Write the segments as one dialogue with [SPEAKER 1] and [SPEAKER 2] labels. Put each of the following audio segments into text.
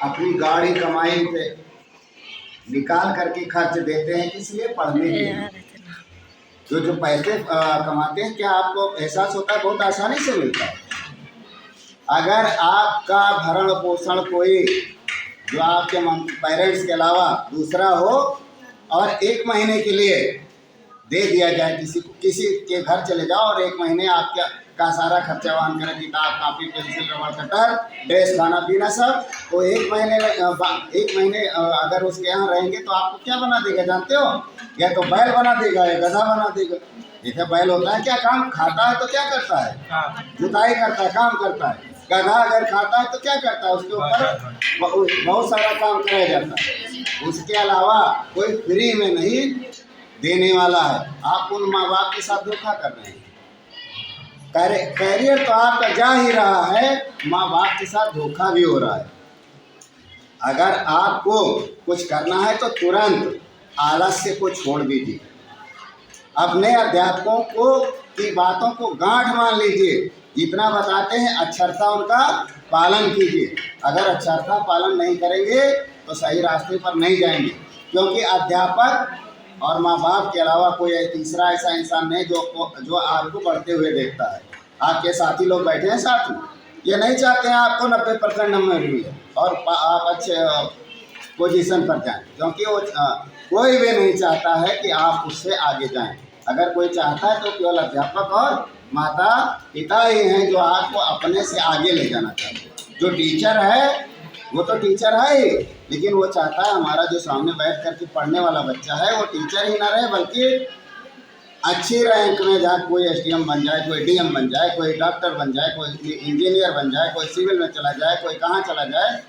[SPEAKER 1] अपनी गाढ़ी कमाई पे निकाल करके खर्च देते हैं, किस लिए? पढ़ने के लिए। जो पैसे कमाते हैं, क्या आपको एहसास होता है बहुत आसानी से मिलता है? अगर आपका भरण पोषण कोई जो आपके पेरेंट्स के अलावा दूसरा हो और 1 महीने के लिए दे दिया जाए, किसी के घर चले जाओ और 1 महीने आपका का सारा खर्चा वहन करें, किताब कापी पेंसिल रबड़ कटर ड्रेस खाना पीना सब, तो 1 महीने अगर उसके यहाँ रहेंगे तो आपको क्या बना देगा जानते हो? या तो बैल बना देगा या गधा बना देगा। जैसे बैल होता है क्या काम खाता है तो क्या करता है? जुताई करता है, काम करता है। गधा अगर खाता है तो क्या करता है? उसके ऊपर बहुत सारा काम कराया जाता है। उसके अलावा कोई फ्री में नहीं देने वाला है। आप उन माँ बाप के साथ धोखा कर रहे हैं। कैरियर तो आपका जा ही रहा है, माँ बाप के साथ धोखा भी हो रहा है। अगर आपको कुछ करना है तो तुरंत आलस्य को छोड़ दीजिए। अपने अध्यापकों को की बातों को गांठ मान लीजिए। जितना बताते हैं अक्षरता उनका पालन कीजिए। अगर अक्षरता पालन नहीं करेंगे तो सही रास्ते पर नहीं जाएंगे, क्योंकि अध्यापक और माँ बाप के अलावा कोई तीसरा ऐसा इंसान नहीं जो आपको बढ़ते हुए देखता है। आपके साथी लोग बैठे हैं साथ में, ये नहीं चाहते हैं आपको 90% नंबर मिले और आप अच्छे पोजीशन पर जाएं, क्योंकि वो कोई भी नहीं चाहता है कि आप उससे आगे जाएं। अगर कोई चाहता है तो केवल अध्यापक और माता पिता ही हैं जो आपको अपने से आगे ले जाना चाहते हैं। जो टीचर है वो तो टीचर है ही, लेकिन वो चाहता है हमारा जो सामने बैठ करके पढ़ने वाला बच्चा है वो टीचर ही ना रहे, बल्कि अच्छी रैंक में जाए, कोई SDM बन जाए, कोई DM बन जाए, कोई डॉक्टर बन जाए, कोई इंजीनियर बन जाए, कोई सिविल में चला जाए, कोई कहाँ चला जाए।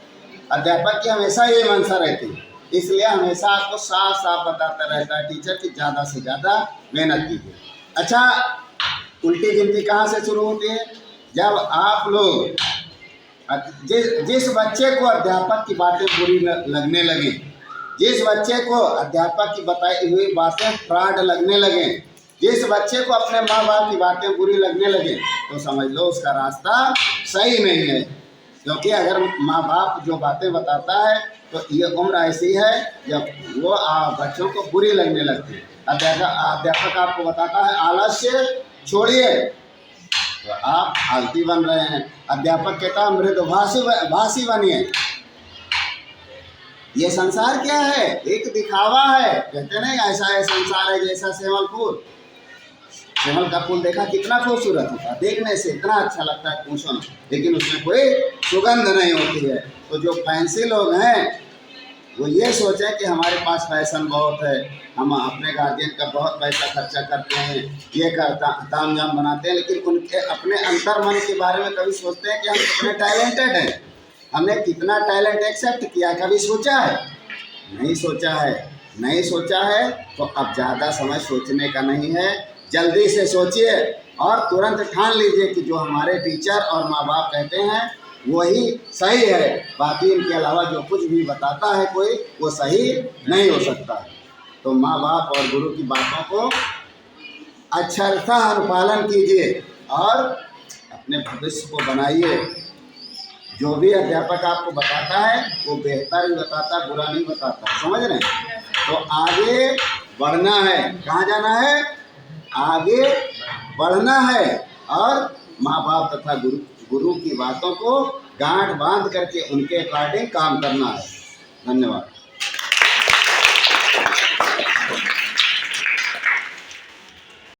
[SPEAKER 1] अध्यापक की हमेशा ये मंशा रहती है, इसलिए हमेशा आपको साफ साफ बताता रहता है टीचर की ज़्यादा से ज़्यादा मेहनत कीजिए। अच्छा, उल्टी गिनती कहाँ से शुरू होती है? जब आप लोग जिस बच्चे को अध्यापक की बातें बुरी लगने लगी, जिस बच्चे को अध्यापक की बताई हुई बातें फ्रॉड लगने लगे, जिस बच्चे को अपने माँ बाप की बातें बुरी लगने लगे, तो समझ लो उसका रास्ता सही नहीं है। क्योंकि अगर माँ बाप जो बातें बताता है तो ये उम्र ऐसी है जब वो बच्चों को बुरी लगने लगती है। अध्यापक आपको बताता है आलस्य छोड़िए, तो आप आलती बन रहे हैं। अध्यापक कहता है मृदुभाषी बनिए। ये संसार क्या है? एक दिखावा है। कहते नहीं ऐसा है संसार है जैसा सेवल का फूल देखा कितना खूबसूरत होता है, देखने से इतना अच्छा लगता है पूछो ना, लेकिन उसमें कोई सुगंध नहीं होती है। तो जो फैंसी लोग हैं वो ये सोचें कि हमारे पास फैशन बहुत है, हम अपने गार्जियन का बहुत पैसा खर्चा करते हैं, ये ताम झाम बनाते हैं, लेकिन उनके अपने अंतर मन के बारे में कभी सोचते हैं कि हम कितने टैलेंटेड हैं, हमने कितना टैलेंट एक्सेप्ट किया? कभी सोचा है? नहीं सोचा है। नहीं सोचा है तो अब ज़्यादा समय सोचने का नहीं है, जल्दी से सोचिए और तुरंत ठान लीजिए कि जो हमारे टीचर और माँ बाप कहते हैं वही सही है। बाकी इनके अलावा जो कुछ भी बताता है कोई, वो सही नहीं हो सकता है। तो माँ बाप और गुरु की बातों को अक्षरशः अनुपालन कीजिए और अपने भविष्य को बनाइए। जो भी अध्यापक आपको बताता है वो बेहतर ही बताता है, बुरा नहीं बताता। समझ रहे हैं? तो आगे बढ़ना है। कहाँ जाना है? आगे बढ़ना है और माँ बाप तथा गुरु की बातों को गांठ बांध करके उनके अकॉर्डिंग काम करना है। धन्यवाद।